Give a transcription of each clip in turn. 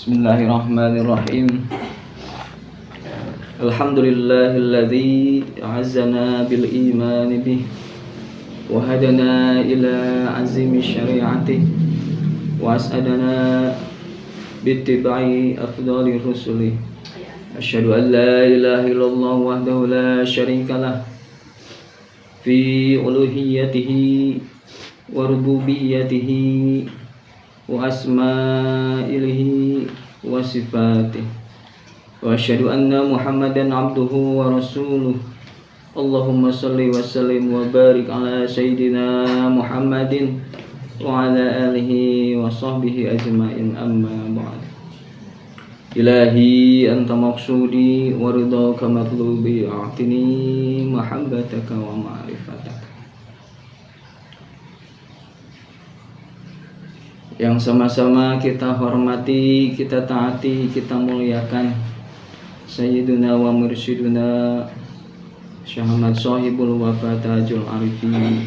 Bismillahirrahmanirrahim. Alhamdulillahilladzi azzana bil iman bih wa hadana ila azimi syari'atih wa as'adana bittiba'i afdhalir rusuli. Asyhadu an la ilaha illallah wahdahu la syarikalah fi uluhiyyatihi wa rububiyyatihi wa asma'ihi wa sifatih. Wa asyhadu anna Muhammadan abduhu wa rasuluh. Allahumma salli wa sallim wa barik ala sayyidina Muhammadin wa ala alihi wa sahbihi ajma'in, amma ba'd. Ilahi anta maqsudi wa ridhaka matlubi, a'tini mahabbataka wa ma'rifataka. Yang sama-sama kita hormati, kita taati, kita muliakan Sayyiduna wa mursyiduna Syekh Ahmad Shahibul Wafa Tajul Arifin,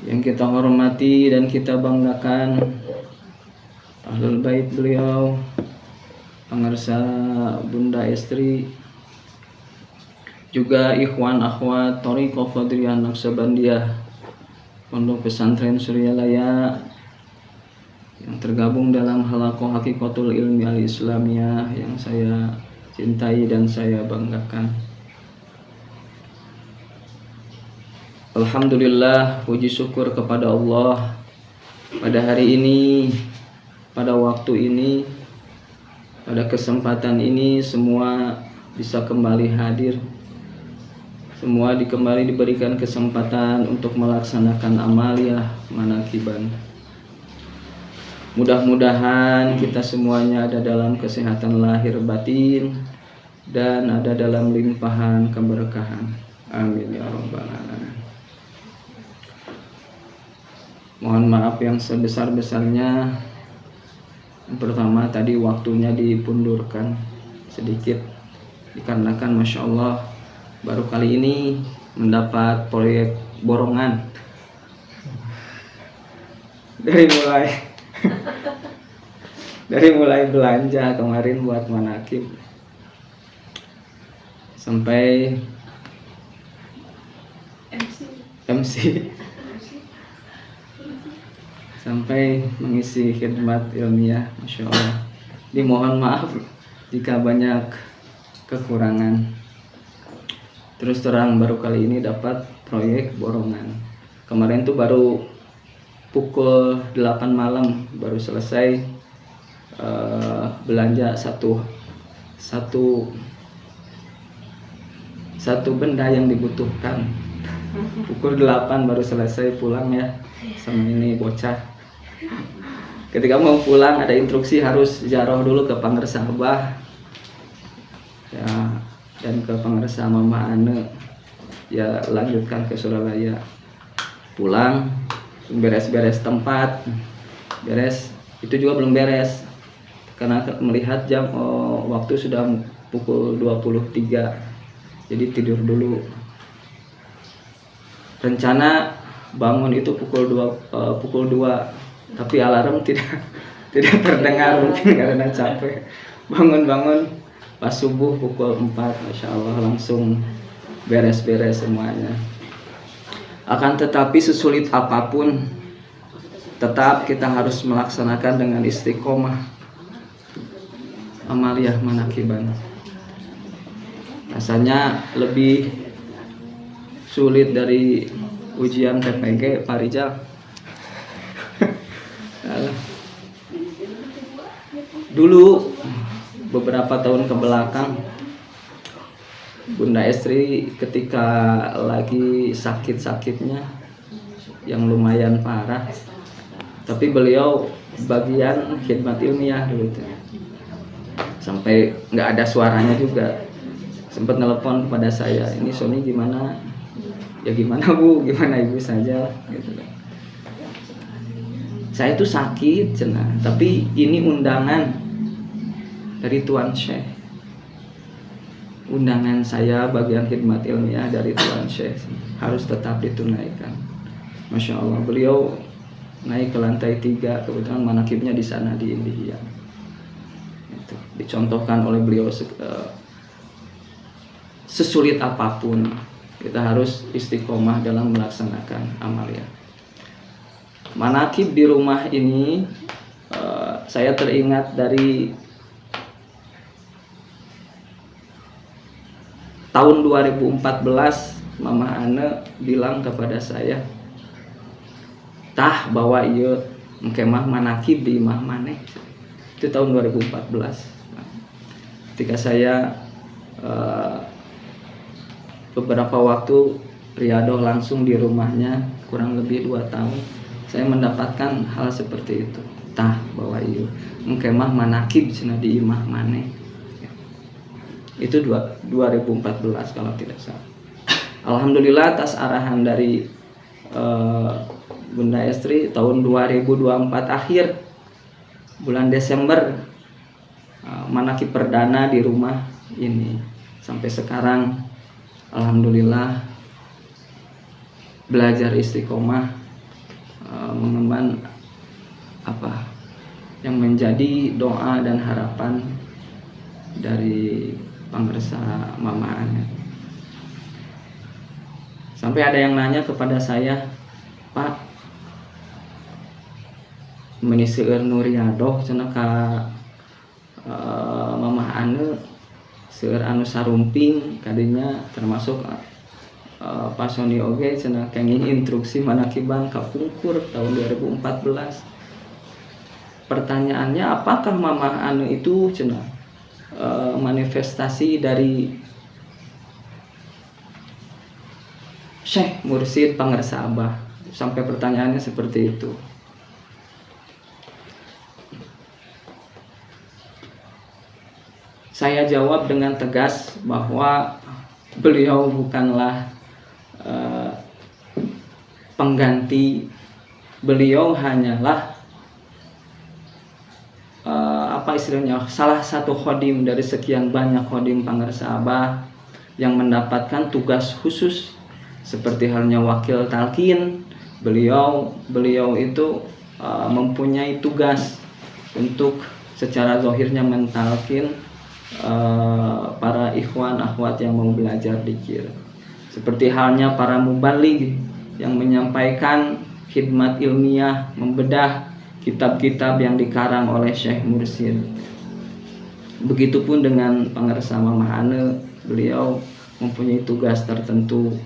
yang kita hormati dan kita banggakan ahlul bait beliau, pengarsa bunda istri, juga ikhwan akhwat Thariqah Fadriyah Naqsabandiyah Pondok Pesantren Suryalaya yang tergabung dalam halaqah Haqiqatul Ilmi Al-Islamiyah yang saya cintai dan saya banggakan. Alhamdulillah, puji syukur kepada Allah, pada hari ini, pada waktu ini, pada kesempatan ini semua bisa kembali hadir. Semua kembali diberikan kesempatan untuk melaksanakan amaliyah manakiban. Mudah-mudahan kita semuanya ada dalam kesehatan lahir batin dan ada dalam limpahan keberkahan. Amin ya rabbal alamin. Mohon maaf yang sebesar-besarnya. Yang pertama tadi waktunya dipundurkan sedikit dikarenakan Masya Allah baru kali ini mendapat proyek borongan dari mulai belanja kemarin buat manakib sampai MC sampai mengisi khidmat ilmiah. Masya Allah, dimohon maaf jika banyak kekurangan. Terus terang baru kali ini dapat proyek borongan. Kemarin tuh baru pukul 8 malam baru selesai belanja satu benda yang dibutuhkan. Pukul 8 baru selesai pulang ya sama ini bocah. Ketika mau pulang ada instruksi harus ziarah dulu ke Pangersa Abah ya, dan ke Pangersa Mama Ane, ya lanjutkan ke Surabaya. Pulang beres-beres tempat, beres itu juga belum beres karena melihat jam waktu sudah pukul 23, jadi tidur dulu. Rencana bangun itu pukul 2, tapi alarm tidak terdengar, mungkin karena capek. Bangun pas subuh pukul 4, Masya Allah langsung beres-beres semuanya. Akan tetapi sesulit apapun tetap kita harus melaksanakan dengan istiqomah amaliyah manakiban. Rasanya lebih sulit dari ujian TPG Pak Rijal. Dulu beberapa tahun ke belakang bunda istri ketika lagi sakit-sakitnya yang lumayan parah, tapi beliau bagian khidmat ilmiah dulu itu. Sampai nggak ada suaranya juga, sempat nelpon kepada saya, ini Sony gimana? Ya gimana Bu, gimana Ibu saja gitu. Saya itu sakit cenah, tapi ini undangan dari Tuan Syekh. Undangan saya bagian khidmat ilmiah dari Tuan Syekh harus tetap ditunaikan. Masya Allah, beliau naik ke lantai 3, kebetulan manakibnya di sana di India. Itu dicontohkan oleh beliau, sesulit apapun kita harus istiqomah dalam melaksanakan amalia. Manakib di rumah ini, saya teringat dari tahun 2014, Mama Ane bilang kepada saya, tah bawa ieu mah manakib di imah maneh. Itu tahun 2014. Ketika saya beberapa waktu riadoh langsung di rumahnya, kurang lebih 2 tahun, saya mendapatkan hal seperti itu. Tah bawa ieu mah manakib cenah di imah maneh. Itu 2014 kalau tidak salah. Alhamdulillah atas arahan dari Bunda Estri, tahun 2024 akhir bulan Desember, manakib perdana di rumah ini. Sampai sekarang alhamdulillah belajar istiqomah, mengemban apa yang menjadi doa dan harapan dari pangresa Mama Ane. Sampai ada yang nanya kepada saya, Pak, meni seueur nu riadoh cenah ka Mama Ane, seueur anu sarumping kadinya, termasuk Pak Sony oge cenah kenging instruksi manakiban ka Pungkur tahun 2014. Pertanyaannya, apakah Mama Ane itu cenah manifestasi dari Syekh Mursyid Pangresa Abah? Sampai pertanyaannya seperti itu. Saya jawab dengan tegas bahwa beliau bukanlah pengganti, beliau hanyalah apa istilahnya, salah satu khodim dari sekian banyak khodim Pangresa Abah yang mendapatkan tugas khusus. Seperti halnya wakil talqin, beliau itu mempunyai tugas untuk secara zahirnya mentalkin para ikhwan akhwat yang mau belajar dzikir. Seperti halnya para mubaligh yang menyampaikan khidmat ilmiah, membedah kitab-kitab yang dikarang oleh Syekh Mursyid. Begitupun dengan Pangresa Mama Ane, beliau mempunyai tugas tertentu.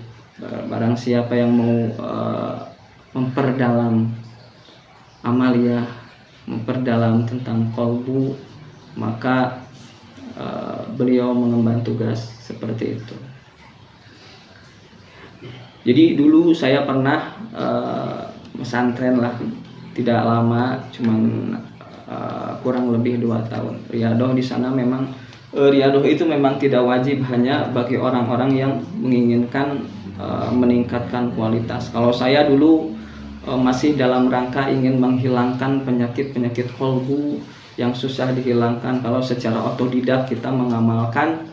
Barang siapa yang mau memperdalam amalia, memperdalam tentang kolbu, maka beliau mengemban tugas seperti itu. Jadi dulu saya pernah pesantren lah, tidak lama, cuman kurang lebih 2 tahun. Riadoh di sana memang riadoh itu memang tidak wajib, hanya bagi orang-orang yang menginginkan meningkatkan kualitas. Kalau saya dulu masih dalam rangka ingin menghilangkan penyakit-penyakit kolbu yang susah dihilangkan kalau secara otodidak kita mengamalkan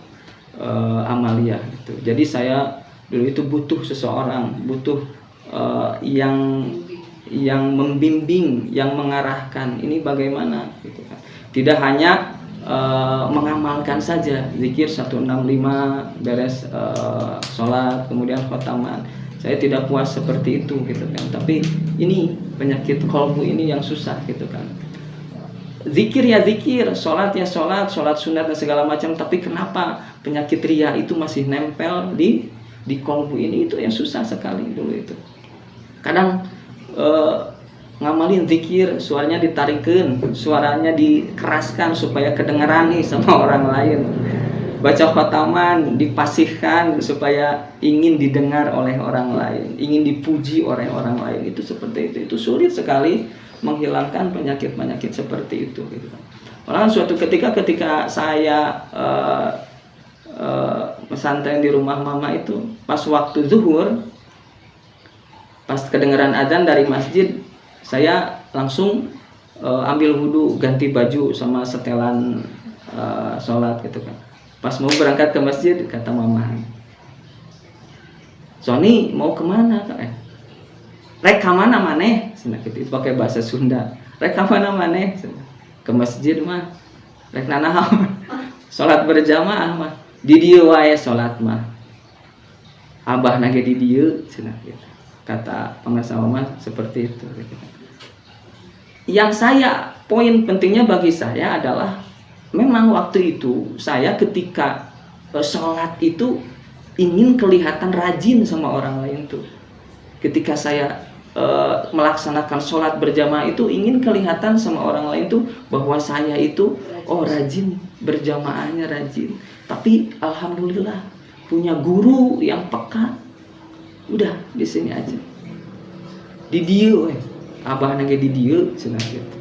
amalia gitu. Jadi saya dulu itu butuh seseorang, butuh yang membimbing, yang mengarahkan ini bagaimana gitu kan. Tidak hanya mengamalkan saja zikir 165 beres sholat kemudian khotaman. Saya tidak puas seperti itu gitu kan. Tapi ini penyakit kolbu ini yang susah gitu kan. Zikir ya zikir, sholat ya sholat, sholat sunat dan segala macam. Tapi kenapa penyakit ria itu masih nempel di kolbu ini? Itu yang susah sekali dulu itu. Kadang ngamalin zikir, suaranya ditarikeun, suaranya dikeraskan supaya kedengeran nih sama orang lain. Baca khotaman dipasihkan supaya ingin didengar oleh orang lain, ingin dipuji oleh orang lain. Itu seperti itu. Itu sulit sekali menghilangkan penyakit-penyakit seperti itu gitu. Malah suatu ketika saya pesantren di rumah mama itu, pas waktu zuhur, pas kedengaran azan dari masjid, saya langsung ambil wudhu, ganti baju sama setelan sholat gitu kan. Pas mau berangkat ke masjid, kata mama, Sony mau kemana? rek ka mana maneh cenah kitu, itu pakai bahasa Sunda. Rek ka mana maneh cenah. Ke masjid mah rek nanaon. Salat berjamaah mah di dieu wae salat mah. Abah nage di dieu cenah gitu. Kata pengarsa mama seperti itu gitu. Yang poin pentingnya bagi saya adalah memang waktu itu saya ketika sholat itu ingin kelihatan rajin sama orang lain tuh. Ketika saya melaksanakan sholat berjamaah itu ingin kelihatan sama orang lain tuh bahwa saya itu rajin berjamaahnya rajin. Tapi alhamdulillah punya guru yang peka. Udah di sini aja. Di dieu abah nage di dieu cenah gitu.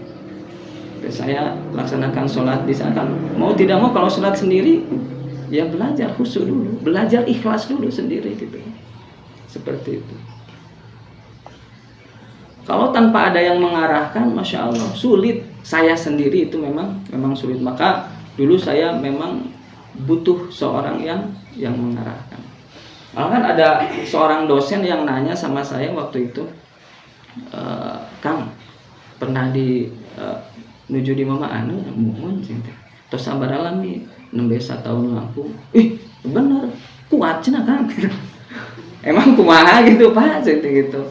Saya laksanakan sholat di sana kan mau tidak mau kalau sholat sendiri ya belajar khusyuk dulu, belajar ikhlas dulu sendiri gitu. Seperti itu. Kalau tanpa ada yang mengarahkan, masya Allah sulit. Saya sendiri itu memang sulit. Maka dulu saya memang butuh seorang yang mengarahkan. Malah kan ada seorang dosen yang nanya sama saya waktu itu, Kang, pernah di nuju di mama anu muhun cinta. Tos sabar alami nembe satahun lampu. Bener, kuat cenah Kang. Emang kumaha gitu Pak, cinta gitu.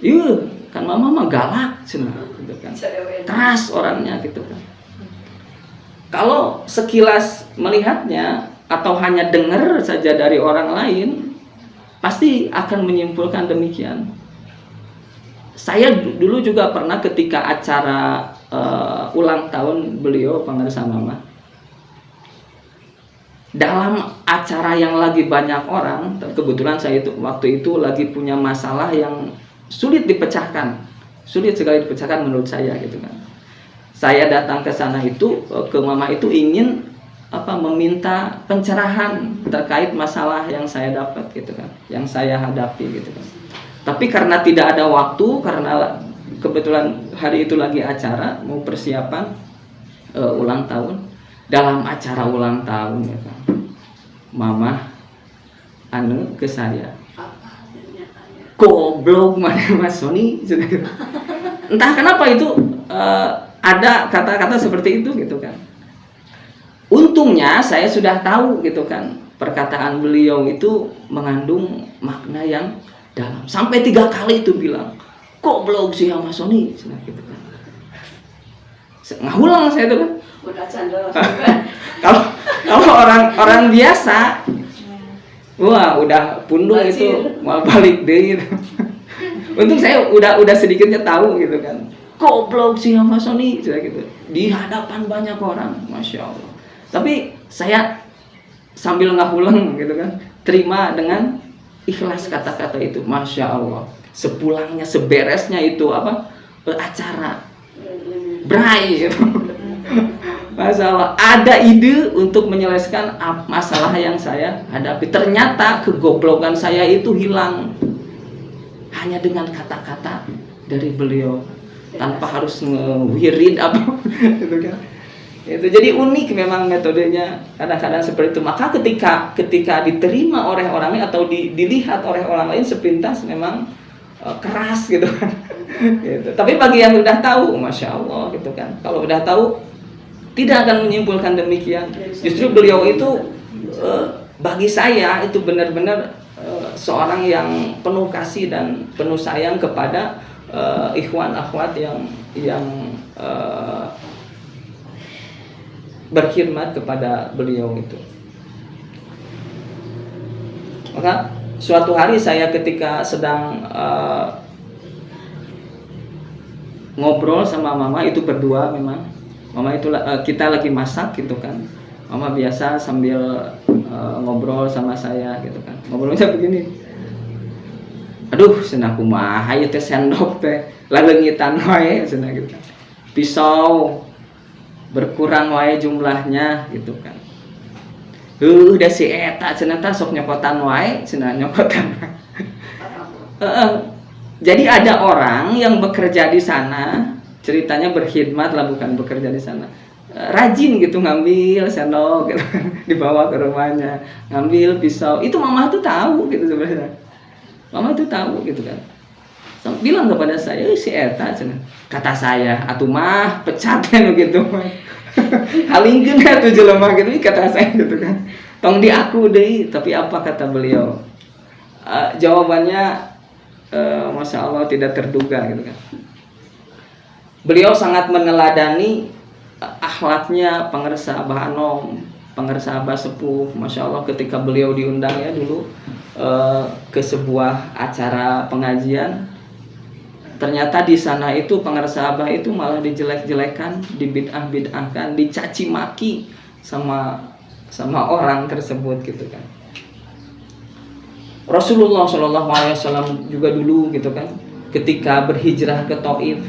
Iya, kan mama mah galak cenah gitu kan. Keras orangnya gitu kan. Kalau sekilas melihatnya atau hanya dengar saja dari orang lain, pasti akan menyimpulkan demikian. Saya dulu juga pernah ketika acara ulang tahun beliau pengarsa mama. Dalam acara yang lagi banyak orang, kebetulan saya itu waktu itu lagi punya masalah yang sulit dipecahkan, sulit sekali dipecahkan menurut saya gitu kan. Saya datang ke sana itu ke mama itu ingin meminta pencerahan terkait masalah yang saya dapat gitu kan, yang saya hadapi gitu kan. Tapi karena tidak ada waktu, karena kebetulan hari itu lagi acara mau persiapan ulang tahun. Dalam acara ulang tahun ya kan, mama anu ke saya, goblok mana Mas Sony. Entah kenapa itu ada kata-kata seperti itu gitu kan. Untungnya saya sudah tahu gitu kan, perkataan beliau itu mengandung makna yang dalam. Sampai 3 kali itu bilang, kok blog sih sama Sony, gitu kan. Ngahulang saya itu kan. Kalau orang biasa, wah udah pundung itu mau balik deh gitu. Untung saya udah sedikitnya tahu gitu kan. Kok blog sih sama Sony, gitu. Di hadapan banyak orang, masya Allah. Tapi saya sambil ngahulang gitu kan, terima dengan ikhlas kata-kata itu, masya Allah. Sepulangnya, seberesnya itu acara berai gitu. Masya Allah, ada ide untuk menyelesaikan masalah yang saya hadapi. Ternyata kegoblokan saya itu hilang hanya dengan kata-kata dari beliau, tanpa harus ngewirid gitu kan. Itu jadi unik memang metodenya kadang-kadang seperti itu. Maka ketika diterima oleh orang lain atau dilihat oleh orang lain sepintas memang keras gitu kan. Gitu. Tapi bagi yang sudah tahu, masya Allah gitu kan. Kalau sudah tahu tidak akan menyimpulkan demikian. Justru beliau itu bagi saya itu benar-benar seorang yang penuh kasih dan penuh sayang kepada ikhwan akhwat yang berkhidmat kepada beliau itu. Maka suatu hari saya ketika sedang ngobrol sama mama itu berdua, memang mama itu kita lagi masak gitu kan. Mama biasa sambil ngobrol sama saya gitu kan. Ngobrolnya begini. Aduh, cenah kumaha ieu teh sendok teh laleungitan wae cenah gitu kan. Pisau berkurang wae jumlahnya gitu kan. Udah si eta cenah teh sok nyokotan wae cenah nyokotan. Jadi ada orang yang bekerja di sana, ceritanya berkhidmat lah bukan bekerja di sana. Rajin gitu ngambil sendok gitu, dibawa ke rumahnya, ngambil pisau. Itu mama tuh tahu gitu sebenarnya. Mama itu tahu gitu kan. bilang kepada saya, si eta cenah. Kata saya, atuh mah pecat kan gitu mah. Halingkeun atuh jelema gitu kata saya gitu kan. Tong diaku deui, tapi apa kata beliau? Jawabannya Masya Allah tidak terduga gitu kan. Beliau sangat meneladani akhlaknya pengersa Abah Anom, pengersa Abah Sepuh. Masya Allah ketika beliau diundang ya dulu ke sebuah acara pengajian, ternyata di sana itu pengersa Abah itu malah dijelek-jelekan, dibid'ah-bid'ahkan, dicaci maki sama orang tersebut gitu kan. Rasulullah SAW juga dulu gitu kan, ketika berhijrah ke Taif,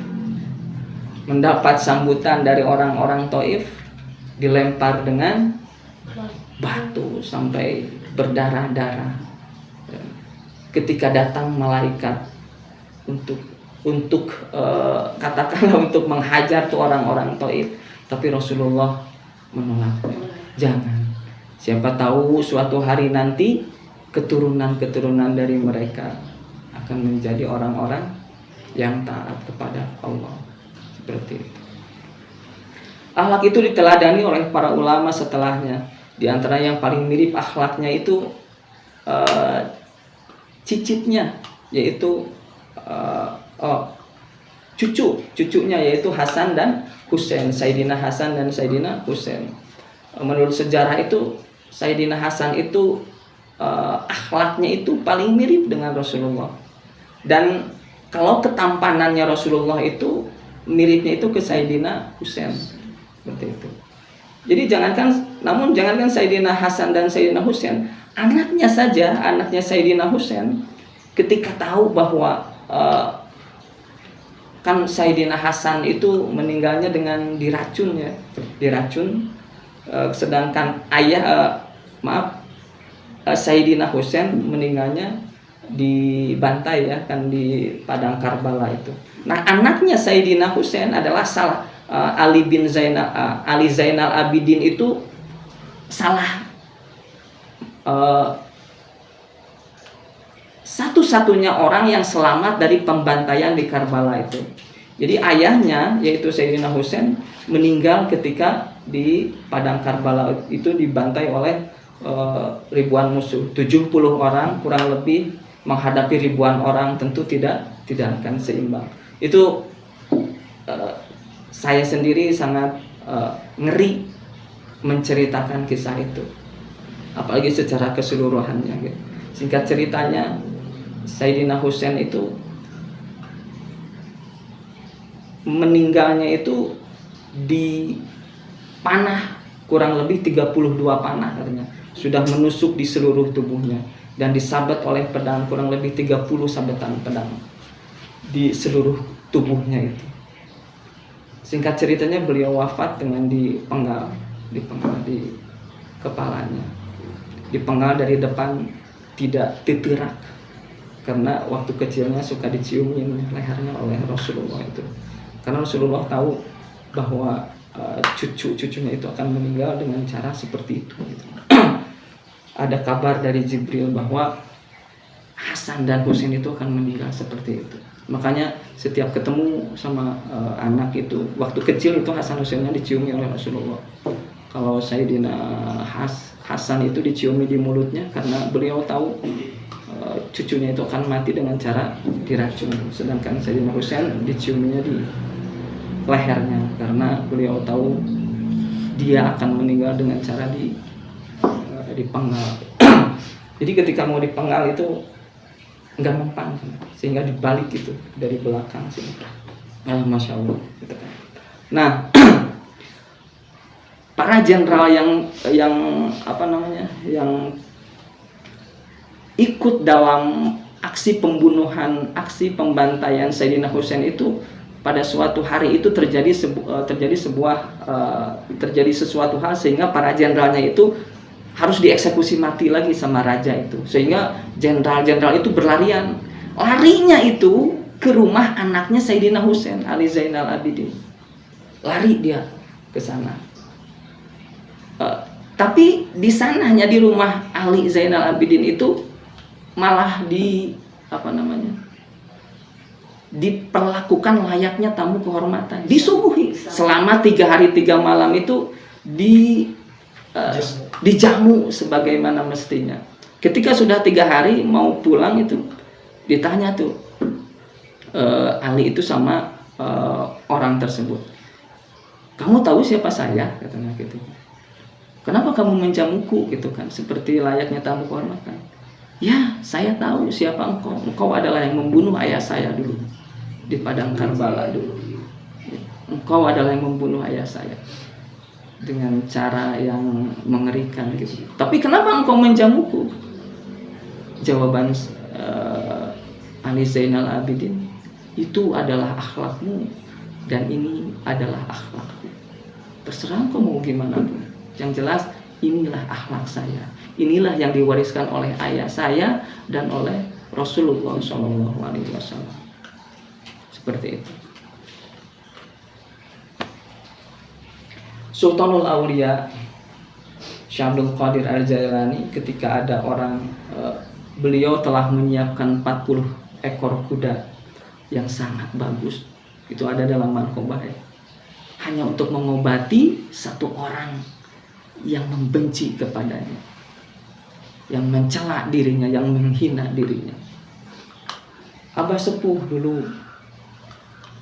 mendapat sambutan dari orang-orang Taif, dilempar dengan batu sampai berdarah-darah. Ketika datang malaikat untuk katakanlah untuk menghajar tuh orang-orang Taif, tapi Rasulullah menolak. Jangan. Siapa tahu suatu hari nanti keturunan-keturunan dari mereka akan menjadi orang-orang yang taat kepada Allah. Seperti itu. Akhlak itu diteladani oleh para ulama setelahnya. Di antara yang paling mirip akhlaknya itu cicitnya, yaitu cucunya, yaitu Hasan dan Husain, Sayyidina Hasan dan Sayyidina Husain. Menurut sejarah itu Sayyidina Hasan itu akhlaknya itu paling mirip dengan Rasulullah, dan kalau ketampanannya Rasulullah itu miripnya itu ke Sayyidina Husain, seperti itu. Jadi jangankan Sayyidina Hasan dan Sayyidina Husain, anaknya Sayyidina Husain ketika tahu bahwa kan Sayyidina Hasan itu meninggalnya dengan diracun, sedangkan Sayyidina Husain meninggalnya dibantai ya kan di padang Karbala itu. Nah, anaknya Sayyidina Husain adalah Ali Zainal Abidin itu salah satu-satunya orang yang selamat dari pembantaian di Karbala itu. Jadi ayahnya yaitu Sayyidina Husain meninggal ketika di padang Karbala itu dibantai oleh ribuan musuh. 70 orang kurang lebih menghadapi ribuan orang tentu tidak akan seimbang. Itu saya sendiri sangat ngeri menceritakan kisah itu, apalagi secara keseluruhannya gitu. Singkat ceritanya, Sayyidina Husain itu meninggalnya itu di panah kurang lebih 32 panah katanya. Sudah menusuk di seluruh tubuhnya dan disabet oleh pedang kurang lebih 30 sabetan pedang di seluruh tubuhnya itu. Singkat ceritanya beliau wafat dengan dipenggal di kepalanya. Dipenggal dari depan, tidak ditirak, karena waktu kecilnya suka diciumin lehernya oleh Rasulullah itu. Karena Rasulullah tahu bahwa cucunya itu akan meninggal dengan cara seperti itu gitu. Ada kabar dari Jibril bahwa Hasan dan Husain itu akan meninggal seperti itu. Makanya setiap ketemu sama anak itu, waktu kecil itu Hasan Husainnya diciumi oleh Rasulullah. Kalau Sayyidina Hasan itu diciumi di mulutnya karena beliau tahu cucunya itu akan mati dengan cara diracun. Sedangkan Sayyidina Husain diciuminya di lehernya karena beliau tahu dia akan meninggal dengan cara dipenggal. Jadi ketika mau dipenggal itu nggak mempan, sehingga dibalik itu dari belakang sini. Masya Allah. Gitu kan. Nah, para jenderal yang ikut dalam aksi pembunuhan, aksi pembantaian Sayyidina Husain itu pada suatu hari itu terjadi sesuatu hal sehingga para jenderalnya itu harus dieksekusi mati lagi sama raja itu, sehingga jenderal-jenderal itu berlarian. Larinya itu ke rumah anaknya Sayyidina Husain, Ali Zainal Abidin. Lari dia ke sana. Tapi di sananya di rumah Ali Zainal Abidin itu malah diperlakukan layaknya tamu kehormatan, disuguhi selama 3 hari 3 malam itu dijamu sebagaimana mestinya. Ketika sudah 3 hari mau pulang itu ditanya tuh Ali itu sama orang tersebut, kamu tahu siapa saya, katanya gitu. Kenapa kamu menjamuku gitu kan, seperti layaknya tamu kehormatan? Ya, saya tahu siapa engkau. Engkau adalah yang membunuh ayah saya dulu di padang Karbala dulu. Engkau adalah yang membunuh ayah saya dengan cara yang mengerikan gitu. Tapi kenapa engkau menjamuku? Jawaban Ali Zainal Abidin, itu adalah akhlakmu dan ini adalah akhlakku. Terserah engkau mau gimana pun. Yang jelas inilah akhlak saya. Inilah yang diwariskan oleh ayah saya dan oleh Rasulullah SAW. Seperti itu. Sultanul Aulia Syekh Abdul Qadir Al-Jailani, ketika ada orang, beliau telah menyiapkan 40 ekor kuda yang sangat bagus. Itu ada dalam manqobah ya. Hanya untuk mengobati satu orang yang membenci kepadanya, yang mencela dirinya, yang menghina dirinya. Abah Sepuh dulu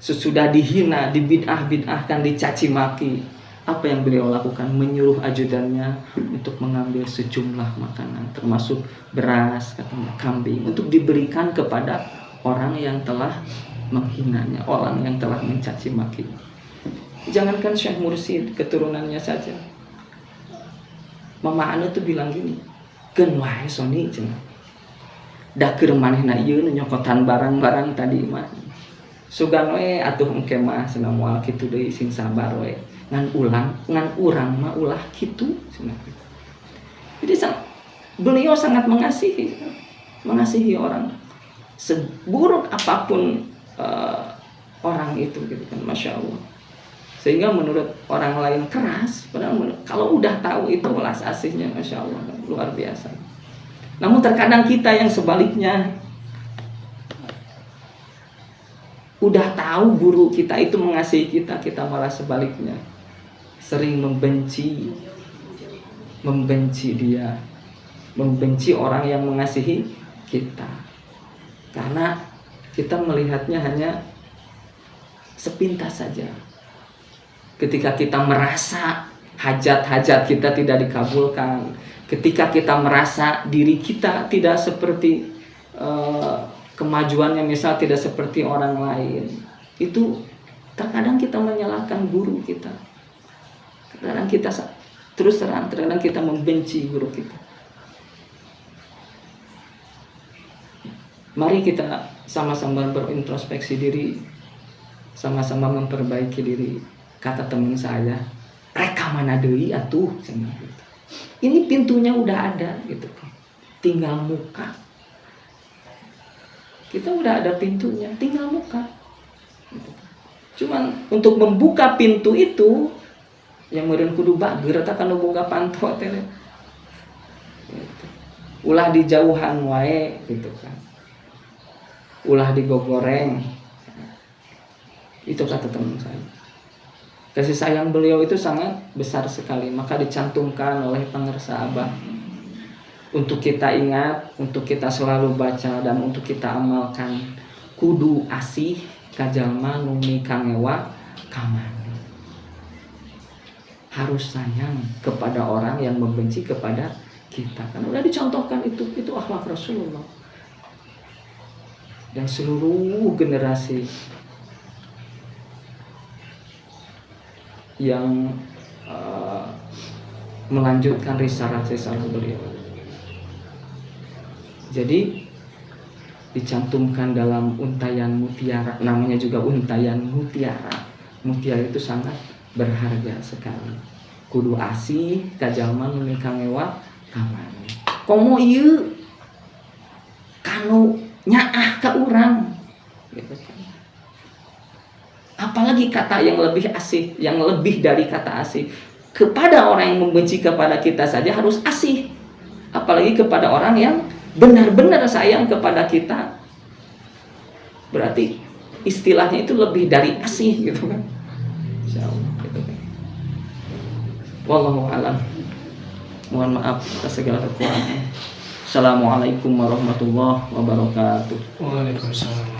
sesudah dihina, dibid'ah-bid'ahkan, dicaci maki, apa yang beliau lakukan? Menyuruh ajudannya untuk mengambil sejumlah makanan, termasuk beras, katanya kambing, untuk diberikan kepada orang yang telah menghinanya, orang yang telah mencaci maki. Jangankan Syekh Mursyid, keturunannya saja, Mama Anu tuh bilang gini, "Keun wae Sony cenah. Da keur manehna ieu nyokotan barang-barang tadi mah. Sugan we atuh engke mah cenah moal kitu deui sing sabar we. Ngan urang mah ulah kitu cenah." Jadi beliau sangat mengasihi orang. Seburuk apapun orang itu gitu kan, Masya Allah. Sehingga menurut orang lain keras, padahal kalau udah tahu itu welas asihnya, Masya Allah, luar biasa. Namun terkadang kita yang sebaliknya, udah tahu guru kita itu mengasihi kita, kita malah sebaliknya sering membenci dia, membenci orang yang mengasihi kita, karena kita melihatnya hanya sepintas saja. Ketika kita merasa hajat-hajat kita tidak dikabulkan, ketika kita merasa diri kita tidak seperti kemajuannya misal tidak seperti orang lain, itu terkadang kita menyalahkan guru kita. Terkadang kita terus terkadang kita membenci guru kita. Mari kita sama-sama berintrospeksi diri, sama-sama memperbaiki diri. Kata teman saya, "Reka mana deui atuh," gitu. Ini pintunya udah ada gitu, tinggal muka. Kita udah ada pintunya, tinggal muka. Cuman untuk membuka pintu itu, yang meureun kudu bager eta kana boga panto teh. Ulah dijauhan wae gitu kan. Ulah digogoreng. Itu kata teman saya. Kasih sayang beliau itu sangat besar sekali, maka dicantumkan oleh pengersa Abah untuk kita ingat, untuk kita selalu baca dan untuk kita amalkan. Kudu asih kajalma nu mikangewa kamana. Harus sayang kepada orang yang membenci kepada kita. Kan udah dicontohkan itu akhlak Rasulullah. Dan seluruh generasi yang melanjutkan risalah beliau. Jadi dicantumkan dalam untayan mutiara, namanya juga untayan mutiara. Mutiara itu sangat berharga sekali. Kudu asih kajalman mikangewa kamana. Komo ieu kanu nyaah ka urang gitu kan. Apalagi kata yang lebih asih, yang lebih dari kata asih. Kepada orang yang membenci kepada kita saja harus asih. Apalagi kepada orang yang benar-benar sayang kepada kita. Berarti istilahnya itu lebih dari asih gitu kan. Insyaallah gitu kan. Wallahu a'lam. Mohon maaf atas segala kekurangan. Assalamualaikum warahmatullahi wabarakatuh. Waalaikumsalam.